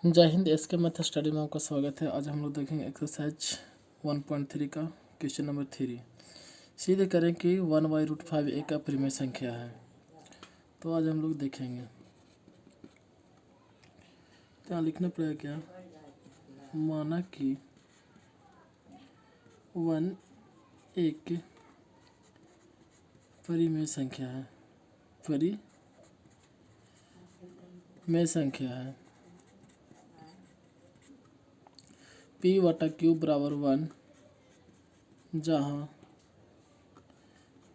जय Hind. SK math study में आपका स्वागत है। आज हम लोग देखेंगे एक्सरसाइज 1.3 का क्वेश्चन नंबर 3। सीधे करें कि 1/√5 एक का परिमेय संख्या है। तो आज हम लोग देखेंगे क्या लिखना पड़ेगा। क्या माना कि 1 एक परिमेय संख्या है। परिमेय संख्या है p/q बराबर 1, जहाँ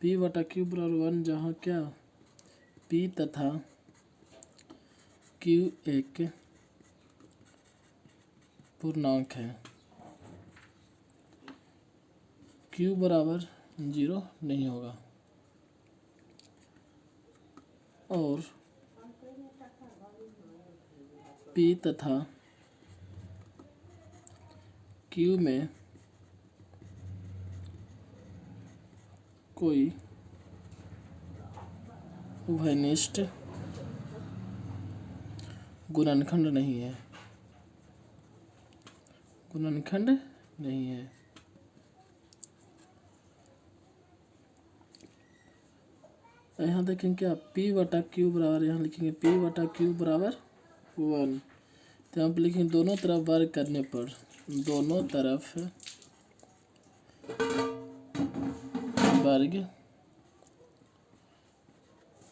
p/q बराबर 1 जहाँ क्या p तथा q एक पूर्णांक है। q बराबर 0 नहीं होगा और p तथा q में कोई उभयनिष्ठ गुणनखंड नहीं है। यहाँ देखेंगे क्या p/q बराबर, यहाँ लिखेंगे p/q बराबर 1। तो यहाँ पर लिखेंगे दोनों तरफ वर्ग करने पर, दोनों तरफ वर्ग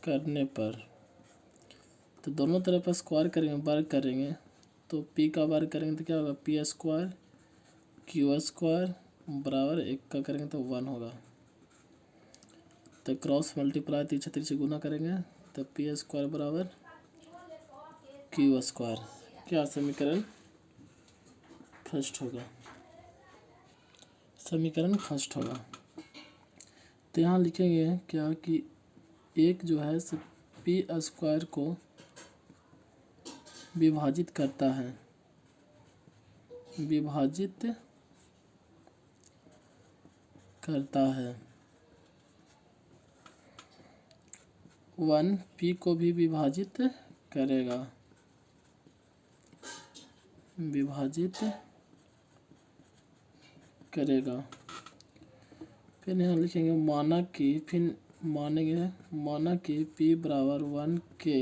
करने पर, तो दोनों तरफ स्क्वायर करेंगे, वर्ग करेंगे तो p का वर्ग करेंगे तो क्या होगा p² q² बराबर 1 का करेंगे तो 1 होगा। तो क्रॉस मल्टीप्लाई 3 से गुना करेंगे तो p² बराबर q²। क्या समीकरण फर्स्ट होगा। तो यहाँ लिखेंगे क्या कि एक जो है p² को विभाजित करता है 1 p को भी विभाजित करेगा। फिर यहाँ लिखेंगे माना कि p बराबर 1 के,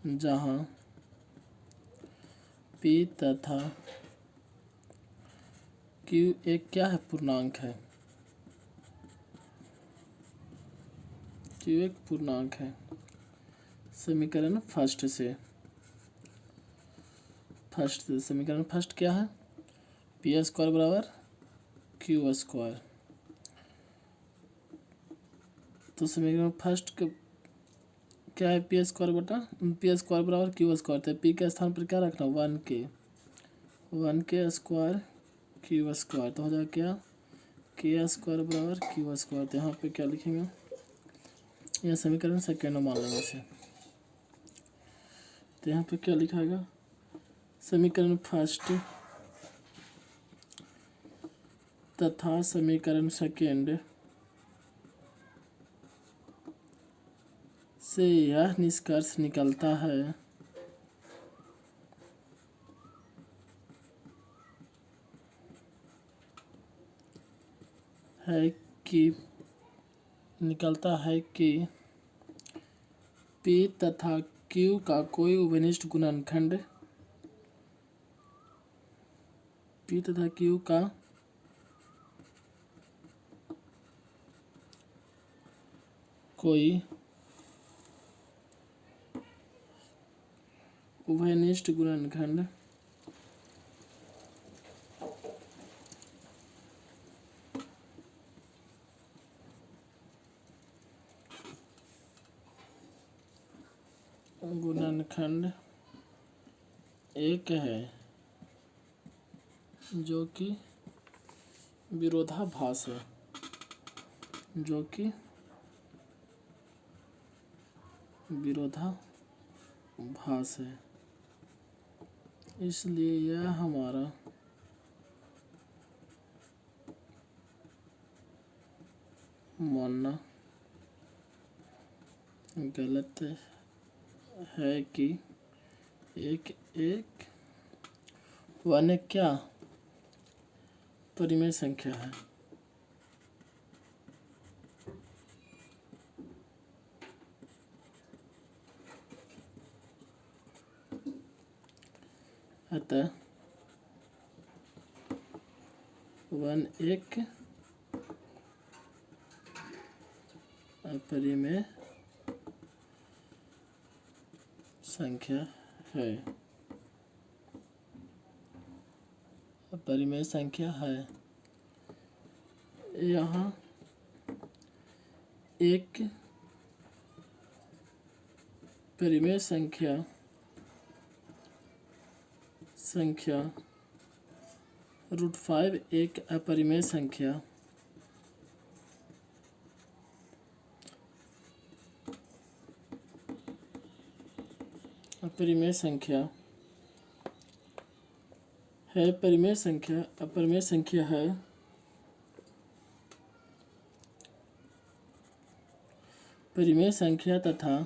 जहाँ p तथा q एक क्या है पूर्णांक है। समीकरण फर्स्ट से समीकरण फर्स्ट क्या है p² बराबर q²। तो समीकरण फर्स्ट क्या है p² बराबर q²। तो p के स्थान पर क्या रखना 1 के स्क्वायर q²। तो हो जाएगा क्या k² बराबर q²। तो यहाँ पे क्या लिखेंगे, यह समीकरण सेकेंड मान लेंगे इसे। तो यहाँ पे क्या लिखाएगा समीकरण फर्स्ट तथा समीकरण सेकेंड से यह निष्कर्ष निकलता है कि p तथा q का कोई उभयनिष्ठ गुणनखंड एक है जो कि विरोधाभास है। इसलिए यह हमारा मानना गलत है कि एक एक वन एक क्या परिमेय संख्या है। अतः वन एक अपरिमेय संख्या है। अपरिमेय संख्या है। यहाँ एक परिमेय संख्या √5 एक अपरिमेय संख्या अपरिमेय संख्या है। परिमेय संख्या अपरिमेय संख्या है। परिमेय संख्या तथा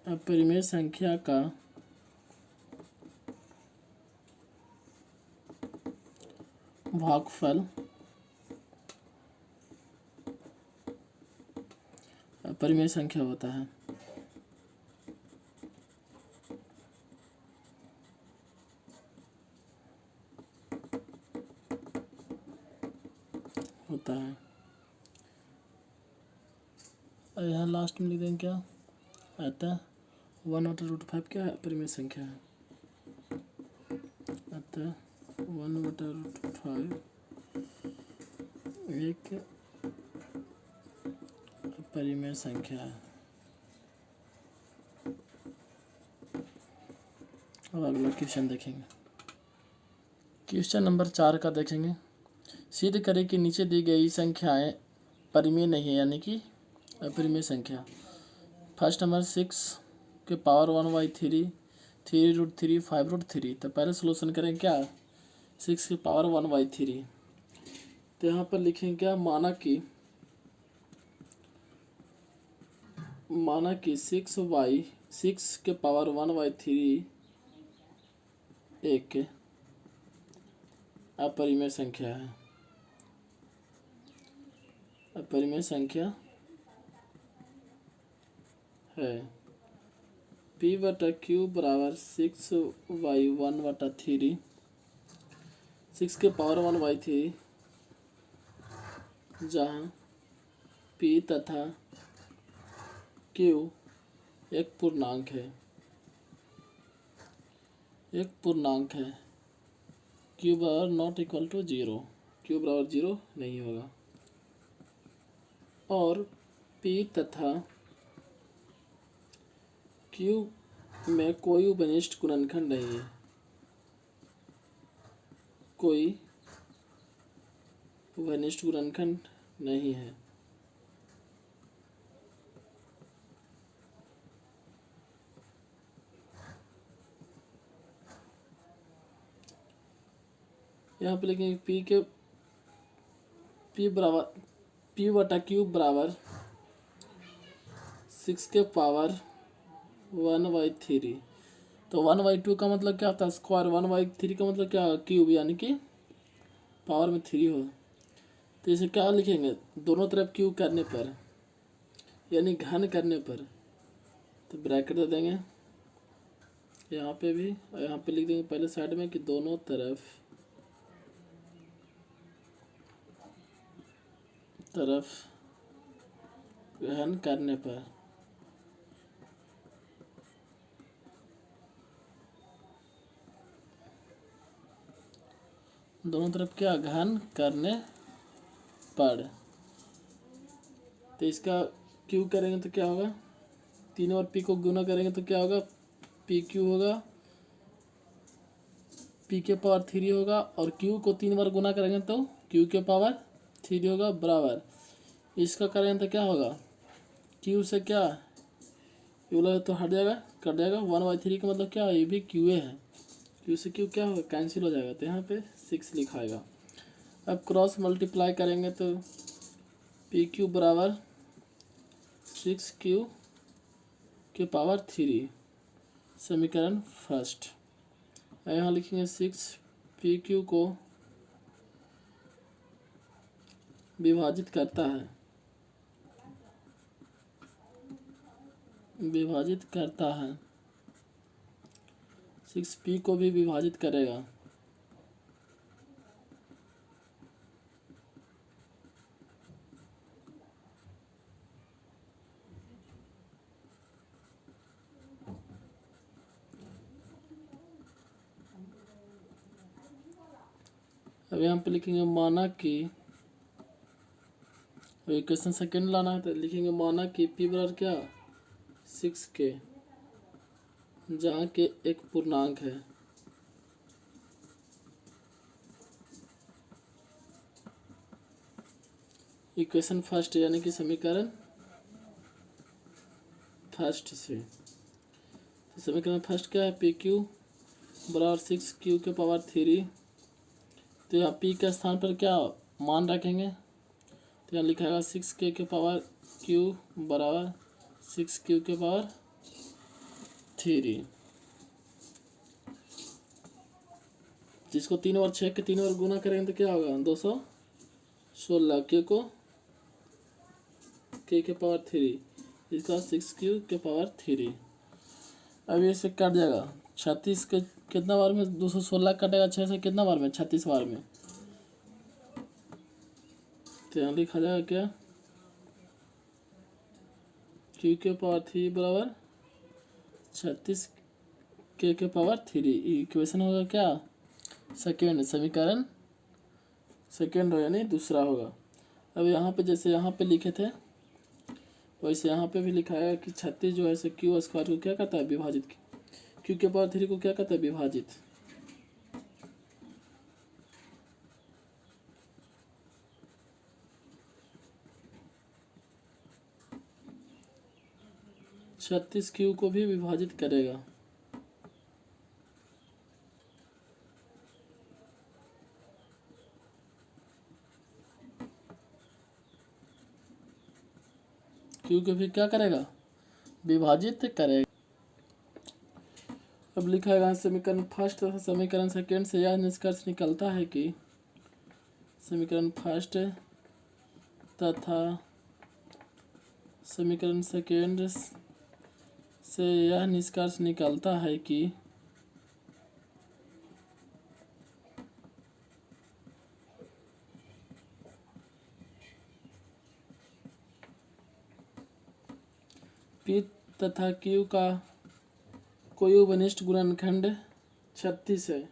अपरिमेय संख्या का भागफल अपरिमेय संख्या होता है। और यहाँ लास्ट में लिख देंगे क्या, अतः 1/√5 क्या है, अपरिमेय संख्या है। अतः 1/√5 एक अपरिमेय संख्या है। अब अगला क्वेश्चन देखेंगे। क्वेश्चन नंबर 4 का देखेंगे। सिद्ध करें कि नीचे दी गई संख्याएं परिमेय नहीं है, यानी कि अपरिमेय संख्या। फर्स्ट नंबर 6 के पावर 1/3, 3√3, 5√3। तो पहले सोल्यूशन करें क्या, 6 के पावर 1/3। तो यहाँ पर लिखेंगे क्या, माना कि 6 के पावर 1/3 एक अपरिमेय संख्या है। अपरिमेय संख्या है। p/q बराबर 6/1/3, 6 के पावर 1/3, जहाँ p तथा q एक पूर्णांक है। q बराबर नॉट इक्वल टू 0, q बराबर 0 नहीं होगा। और p तथा q में कोई उपनिष्ठ गुणनखंड नहीं है। कोई उपनिष्ठ गुणनखंड नहीं है। यहाँ पे लिखेंगे p/q बराबर 6 के पावर 1/3। तो 1/2 का मतलब क्या होता है, स्क्वायर। 1/3 का मतलब क्या, क्यूब, यानी कि पावर में 3 हो। तो इसे क्या लिखेंगे, दोनों तरफ क्यूब करने पर, यानी घन करने पर, तो ब्रैकेट दे देंगे यहाँ पे भी, और यहाँ पे लिख देंगे पहले साइड में कि दोनों तरफ घन करने पर। दोनों तरफ क्या, घन करने पर। तो इसका क्यू करेंगे तो क्या होगा, 3 और पी को गुना करेंगे तो क्या होगा, पी क्यू होगा, पी के पावर 3 होगा, और क्यू को 3 बार गुना करेंगे तो क्यू के पावर 3 होगा, बराबर। इसका करेंगे तो क्या होगा, क्यू से क्या ये वाला तो हट जाएगा, कट जाएगा। 1/3 का मतलब क्या है, ये भी क्यू है। क्यू से क्यू क्या होगा, कैंसिल हो जाएगा। तो यहाँ पे 6 लिखाएगा। अब क्रॉस मल्टीप्लाई करेंगे तो पी क्यू बराबर 6Q के पावर 3, समीकरण फर्स्ट। यहाँ लिखेंगे 6PQ को विभाजित करता है, विभाजित करता है, 6P को भी विभाजित करेगा। अब यहाँ पे लिखेंगे माना कि, इक्वेशन सेकेंड लाना है तो लिखेंगे माना कि P बराबर क्या 6K, जहाँ के एक पूर्णांक है। इक्वेशन फर्स्ट यानी कि समीकरण फर्स्ट से, तो समीकरण फर्स्ट क्या है, पी क्यू बराबर 6Q के पावर 3। तो यहाँ P के स्थान पर क्या मान रखेंगे, तो यहाँ लिखा 6K के पावर Q बराबर 6Q के पावर 3, जिसको 3 और 6 के 3 और गुना करेंगे तो क्या होगा 216, K के पावर 3, इसका 6Q के पावर 3। अब ये से कट जाएगा 36 के कितना बार में 216 कटेगा 6 से कितना बार में 36 बार में, तो यहाँ लिखा जाएगा क्या Q के पावर 3 बराबर 36 K के पावर 3। इक्वेशन होगा क्या सेकेंड, समीकरण सेकेंड हो यानी दूसरा होगा। अब यहाँ पे जैसे यहाँ पे लिखे थे वैसे यहाँ पे भी लिखा है कि 36 जो है से Q स्क्वायर को क्या कहता है विभाजित, Q के पावर 3 को क्या कहता है विभाजित। छत्तीस Q को भी विभाजित करेगा। Q को भी क्या करेगा विभाजित करेगा। अब लिखा है समीकरण फर्स्ट तथा समीकरण सेकेंड से यह निष्कर्ष निकलता है कि समीकरण फर्स्ट तथा समीकरण सेकेंड से यह निष्कर्ष निकलता है कि P तथा Q का कोई वनिष्ठ गुणनखंड 36 है।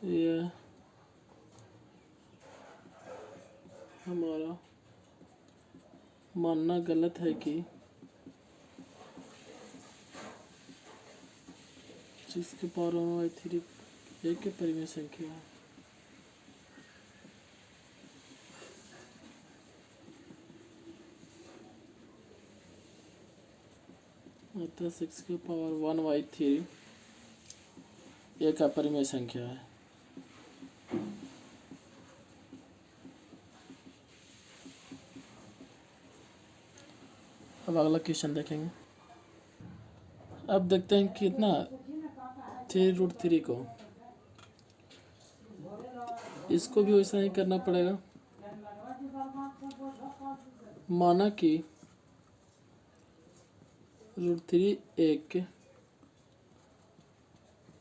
यह हमारा मानना गलत है कि जिसके पावर 1/3 एक के परिमेय संख्या है। अतः 6 के पावर 1/3 एक अपरिमेय संख्या है। अब अगला क्वेश्चन देखेंगे। अब देखते हैं कितना 3√3 को, इसको भी वैसा ही करना पड़ेगा। माना कि √3 एक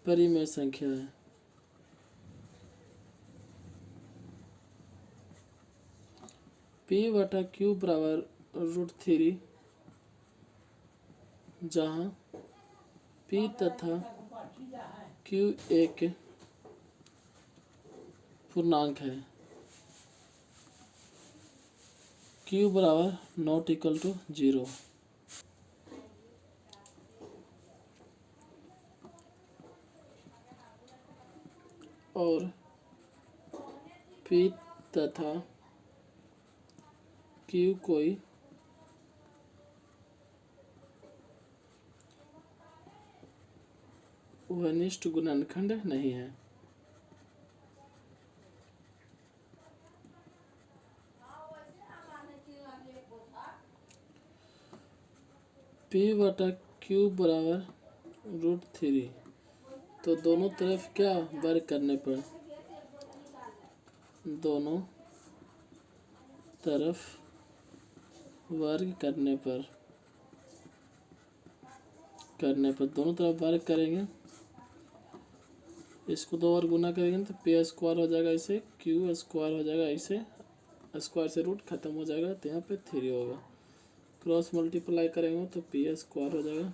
परिमेय संख्या है। P/Q बराबर √3 जहाँ P तथा Q एक पूर्णांक है। Q बराबर नॉट इक्वल टू 0। और P तथा Q कोई वनिष्ठ गुणनखंड नहीं है। P/Q बराबर √3, तो दोनों तरफ क्या वर्ग करने पर, दोनों तरफ वर्ग करने पर दोनों तरफ वर्ग करेंगे, इसको 2 और गुना करेंगे तो P² हो जाएगा, इसे Q² हो जाएगा, इसे स्क्वायर से रूट खत्म हो जाएगा तो यहाँ पे 3 होगा। क्रॉस मल्टीप्लाई करेंगे तो P² हो जाएगा,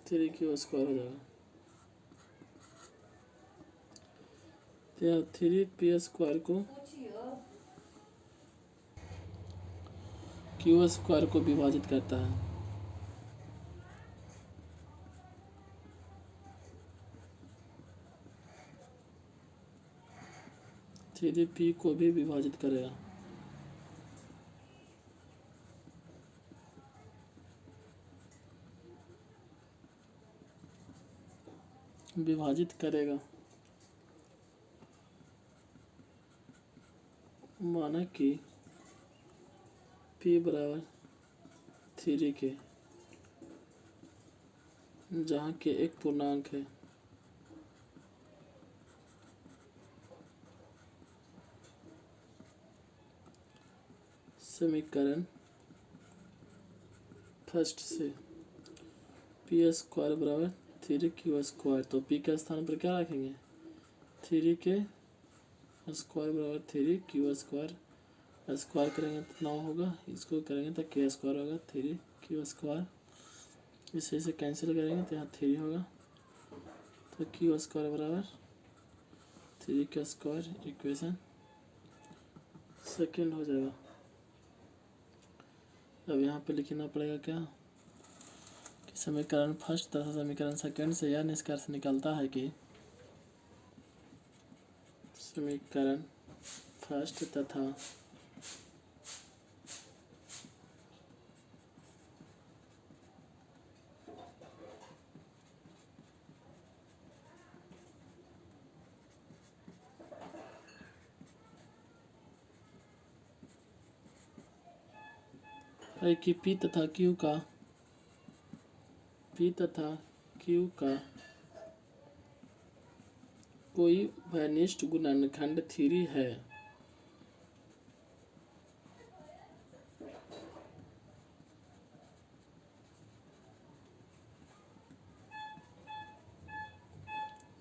3Q² हो जाएगा। तो यहाँ 3P² को Q² को विभाजित करता है। थ्री P को भी विभाजित करेगा। माना कि P बराबर 3 के जहाँ के एक पूर्णांक है। समीकरण फर्स्ट से P² बराबर 3Q², तो P के स्थान पर क्या रखेंगे, 3 के स्क्वायर बराबर 3Q², स्क्वायर करेंगे तो 9 होगा, इसको करेंगे तो K² होगा, 3Q², इसे कैंसिल करेंगे तो यहाँ 3 होगा, तो Q² बराबर 3Q², इक्वेशन सेकेंड हो जाएगा। अब यहाँ पे लिखना पड़ेगा क्या कि समीकरण फर्स्ट तथा समीकरण सेकेंड से यह निष्कर्ष निकलता है कि समीकरण फर्स्ट तथा है कि P तथा Q का कोई वनिष्ठ गुणनखंड 3 है।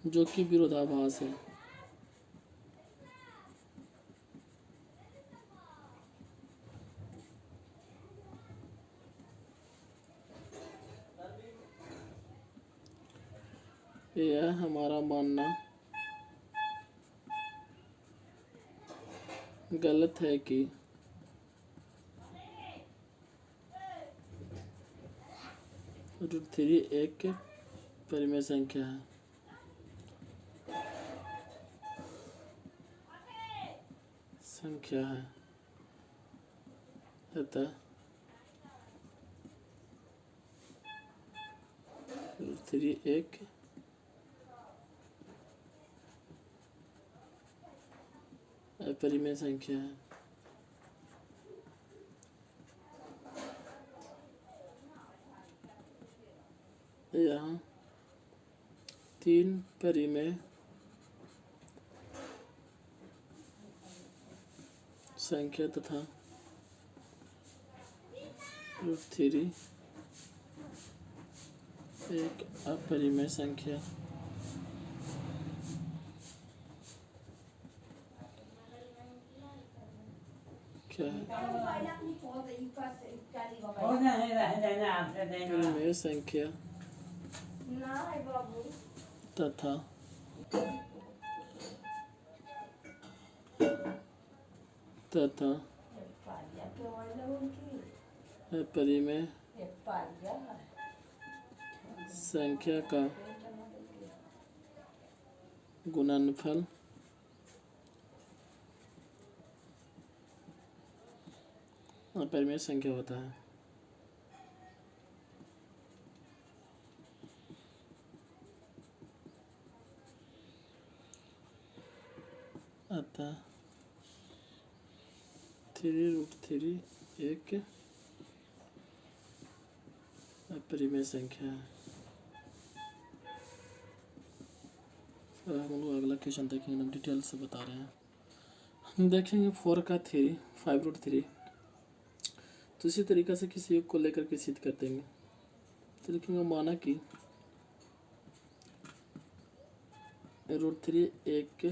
जो कि विरोधाभास है। यह हमारा मानना गलत है कि √3 एक परिमेय संख्या है। अतः √3 एक अपरिमेय संख्या है। यहाँ 3 परिमेय संख्या तथा √3 एक अपरिमेय संख्या क्या है? परिमेय संख्या तथा अपरिमेय संख्या का गुणनफल अपरिमेय संख्या होता है। अतः 3√3 एक अपरिमेय संख्या है। अब हम लोग अगला क्वेश्चन देखेंगे, हम डिटेल से बता रहे हैं। हम देखेंगे 4 का 3 5√3। तो इसी तरीक़े से किसी एक को लेकर के सिद्ध कर देंगे। तो लिखेंगे माना कि √3 एक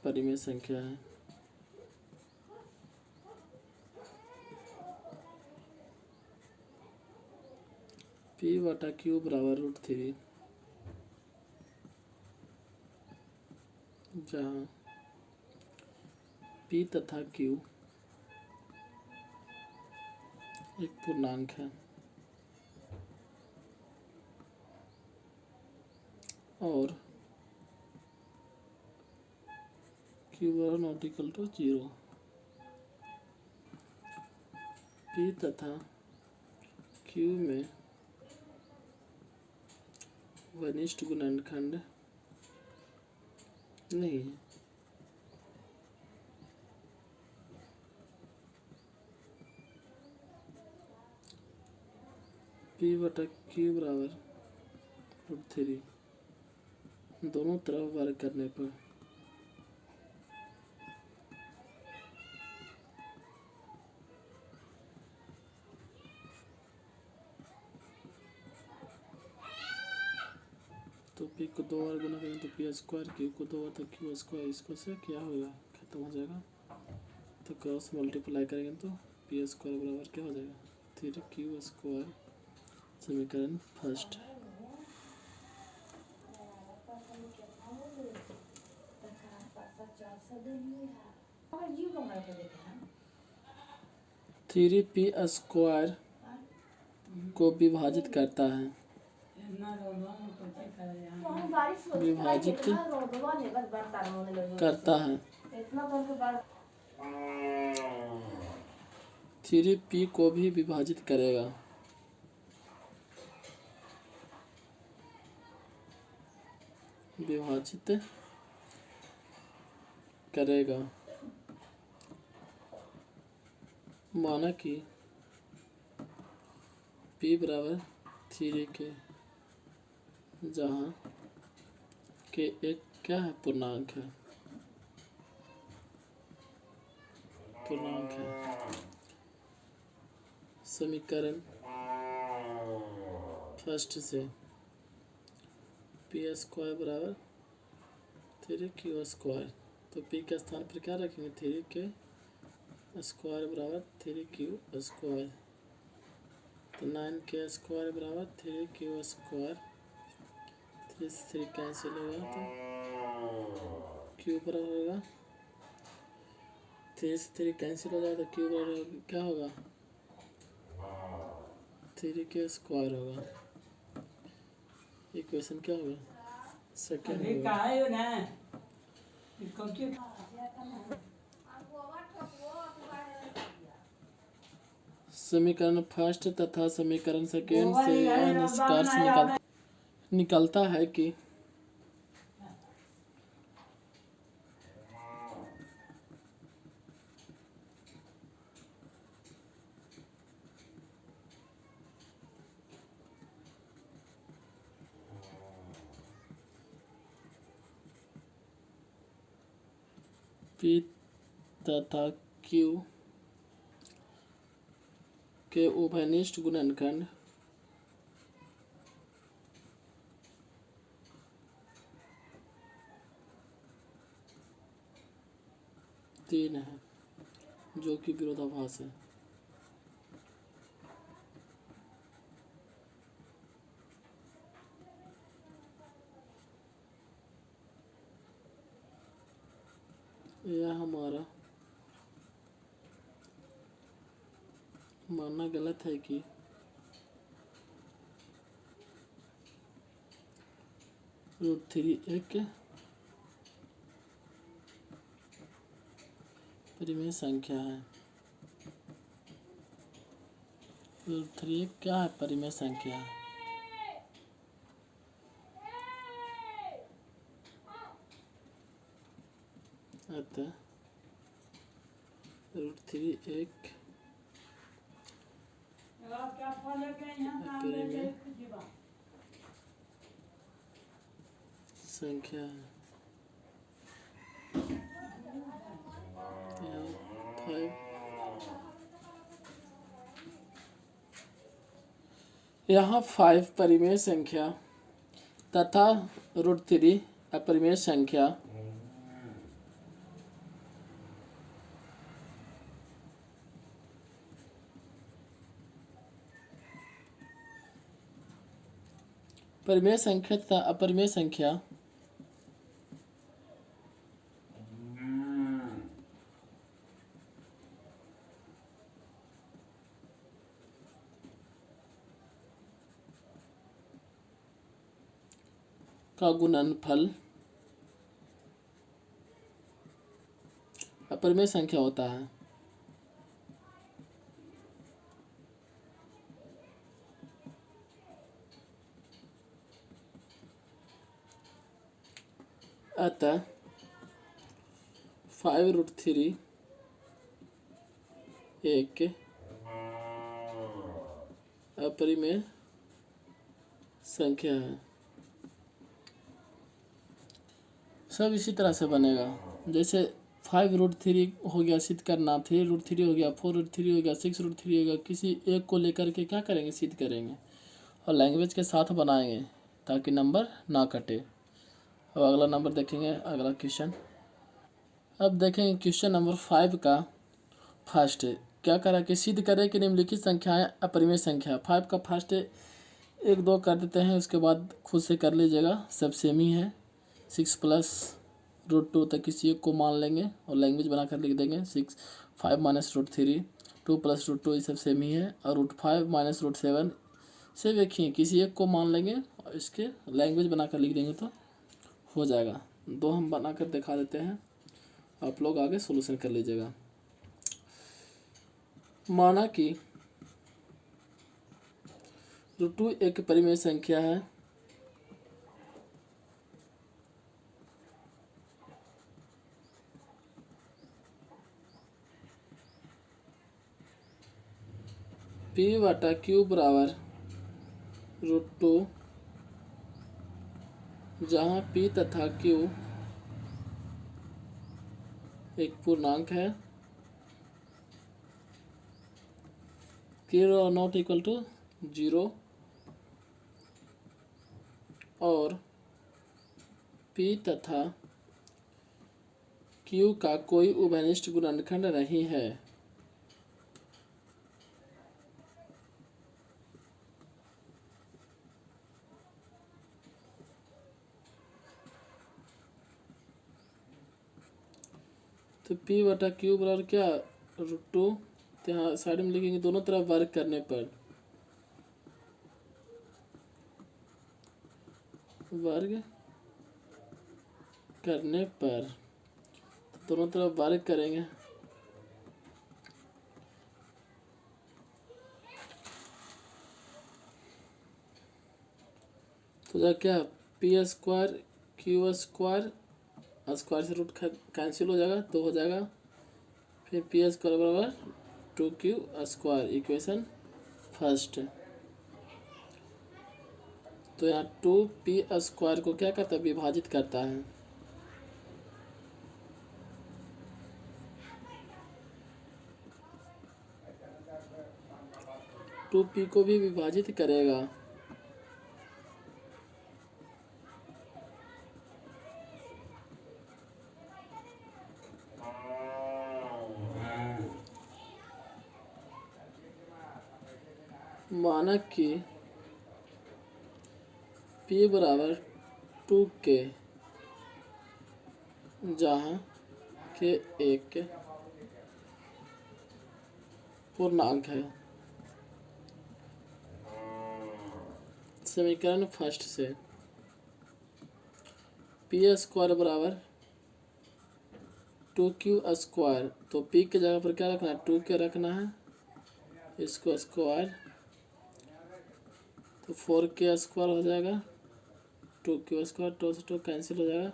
परिमेय संख्या है। P/Q बराबर √3, जहाँ P तथा Q एक पूर्णांक है और Q ≠ 0। P तथा Q में वनिष्ठ गुणनखंड नहीं है। P/Q बराबर √3 दोनों तरफ वर्ग करने पर तो P को 2 बार गुना करेंगे तो P², Q को 2 बार तो Q², इसको से क्या होगा, खत्म हो जाएगा। तो क्रॉस मल्टीप्लाई करेंगे तो P² बराबर क्या हो जाएगा 3Q²। समीकरण फर्स्ट। थ्री P² को विभाजित करता है। विभाजित करता है। 3P को भी विभाजित करेगा। विभाजित करेगा। माना कि P बराबर 3 के, जहाँ के एक क्या है, पूर्णांक है। पूर्णांक है। समीकरण फर्स्ट से P² बराबर 3Q²। तो P के स्थान पर क्या रखेंगे, 3K² बराबर 3Q²। तो 9K² बराबर 3Q²। 3 से 3 कैंसिल होगा तो Q बराबर होगा, 3 से 3 कैंसिल हो जाएगा तो Q बराबर क्या होगा, 3K² होगा। इक्वेशन क्या होगा, सेकेंड होगा। समीकरण फर्स्ट तथा समीकरण सेकेंड से यह निष्कर्ष निकलता है कि P तथा Q के उभयनिष्ठ गुणनखंड तीन है, जो कि विरोधाभास है। यह हमारा मानना गलत है कि √3 एक परिमेय संख्या है। √3 क्या है? परिमेय संख्या है। अतः √3 एक परिमेय संख्या है। यहाँ 5 परिमेय संख्या तथा √3 अपरिमेय संख्या परिमेय संख्या तथा अपरिमेय संख्या का गुणनफल अपरिमेय संख्या होता है। अतः 5√3 एक अपरिमेय संख्या है। सब इसी तरह से बनेगा, जैसे 5√3 हो गया सिद्ध करना, 3√3 हो गया, 4√3 हो गया, 6√3 हो गया। किसी एक को लेकर के क्या करेंगे? सिद्ध करेंगे और लैंग्वेज के साथ बनाएंगे ताकि नंबर ना कटे। अब अगला नंबर देखेंगे, अगला क्वेश्चन। अब देखेंगे क्वेश्चन नंबर 5 का फर्स्ट क्या करा कि सिद्ध करें कि निम्नलिखित संख्याएं अपरिमेय संख्या। 5 का फर्स्ट 1-2 कर देते हैं, उसके बाद खुद से कर लीजिएगा, सब सेम ही है। 6 प्लस √2 तक किसी एक को मान लेंगे और लैंग्वेज बना कर लिख देंगे। 5 माइनस √3, 2 प्लस √2 ये सब सेम ही है। और √5 माइनस √7 से देखिए किसी एक को मान लेंगे और इसके लैंग्वेज बना कर लिख देंगे तो हो जाएगा। 2 हम बना कर दिखा देते हैं, आप लोग आगे सोल्यूशन कर लीजिएगा। माना कि √2 एक परिमेय संख्या है P/Q बराबर √2, जहाँ P तथा Q एक पूर्णांक है। Q नॉट इक्वल टू 0 और P तथा Q का कोई उभयनिष्ठ गुणनखंड नहीं है। तो P/Q बराबर क्या? √2, यहाँ साइड में लिखेंगे दोनों तरफ वर्ग करने पर, दोनों तरफ वर्ग करेंगे तो जा क्या? P² Q² स्क्वायर से रूट कैंसिल हो जाएगा, तो हो जाएगा फिर P² बराबर 2Q², इक्वेशन फर्स्ट। तो यहाँ 2P² को क्या करता है? विभाजित करता है। 2p को भी विभाजित करेगा। माना कि p बराबर 2k, जहाँ k एक पूर्णांक है। समीकरण फर्स्ट से पी स्क्वायर बराबर 2q स्क्वायर, तो p की जगह पर क्या रखना है, 2k रखना है, इसको स्क्वायर, तो 4k स्क्वायर हो जाएगा, 2q स्क्वायर, 2 से 2 कैंसिल हो जाएगा,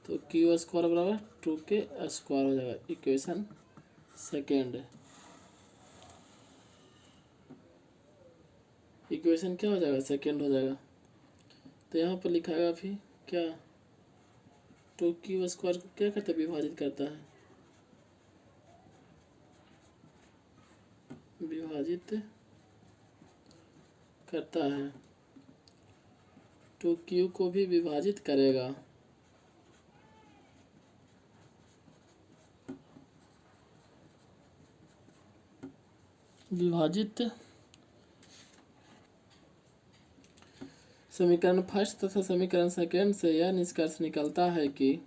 तो q स्क्वायर बराबर 2k स्क्वायर हो जाएगा। इक्वेशन सेकेंड, इक्वेशन क्या हो जाएगा, सेकेंड हो जाएगा। तो यहाँ पर लिखाएगा फिर क्या, 2q स्क्वायर को क्या करता है, विभाजित करता है, विभाजित करता है, 2q को भी विभाजित करेगा। विभाजित समीकरण फर्स्ट तथा समीकरण सेकेंड से यह निष्कर्ष निकलता है कि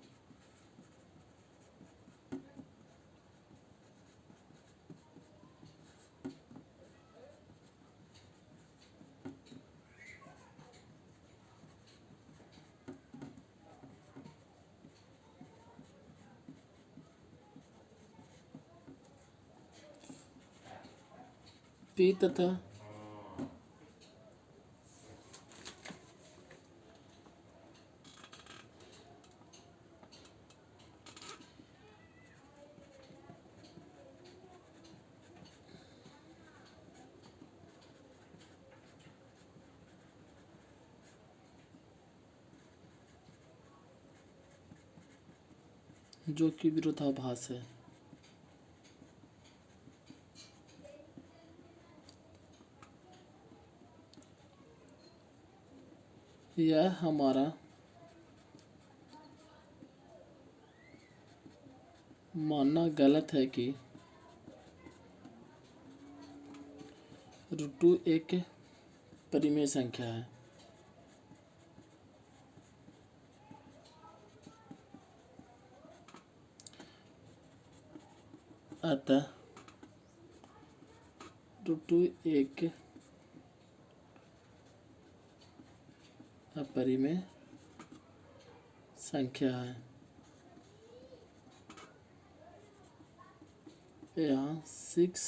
p तथा जो कि विरोधाभास है, यह हमारा मानना गलत है कि √2 एक परिमेय संख्या है। अतः √2 एक अपरिमेय संख्या है। यहाँ 6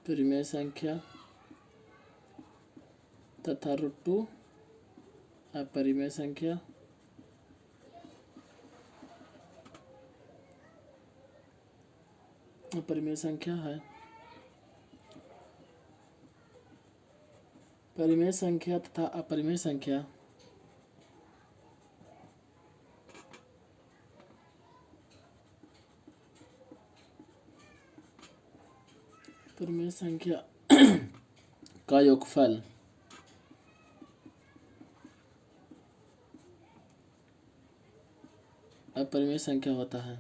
परिमेय संख्या तथा √2 अपरिमेय संख्या, अपरिमेय संख्या है। परिमेय संख्या तथा अपरिमेय संख्या परिमेय संख्या का योगफल अपरिमेय संख्या होता है।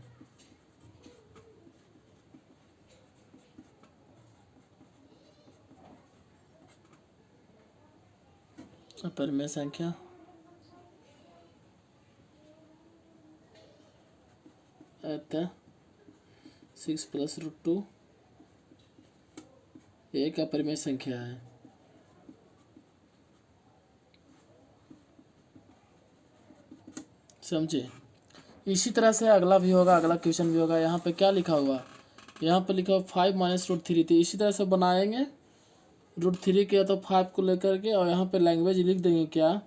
अपरिमेय संख्या अतः 6 + √2 एक अपरिमेय संख्या है। समझे। इसी तरह से अगला भी होगा, अगला क्वेश्चन भी होगा। यहाँ पे क्या लिखा हुआ, यहाँ पे लिखा हुआ 5 - √3। तो इसी तरह से बनाएंगे, √3 के तो 5 को लेकर के, और यहाँ पे लैंग्वेज लिख देंगे क्या,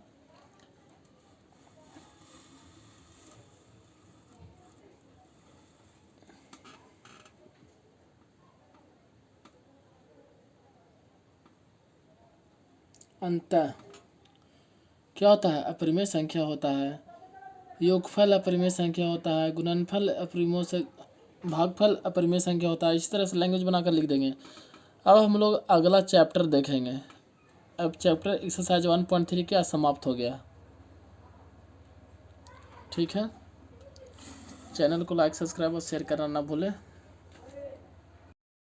अंतः क्या होता है, अपरिमेय संख्या होता है, योगफल अपरिमेय संख्या होता है, गुणनफल अपरिमेय से भागफल अपरिमेय संख्या होता है। इसी तरह से लैंग्वेज बनाकर लिख देंगे। अब हम लोग अगला चैप्टर देखेंगे। अब चैप्टर एक्सरसाइज 1.3 क्या समाप्त हो गया। ठीक है, चैनल को लाइक सब्सक्राइब और शेयर करना ना भूलें।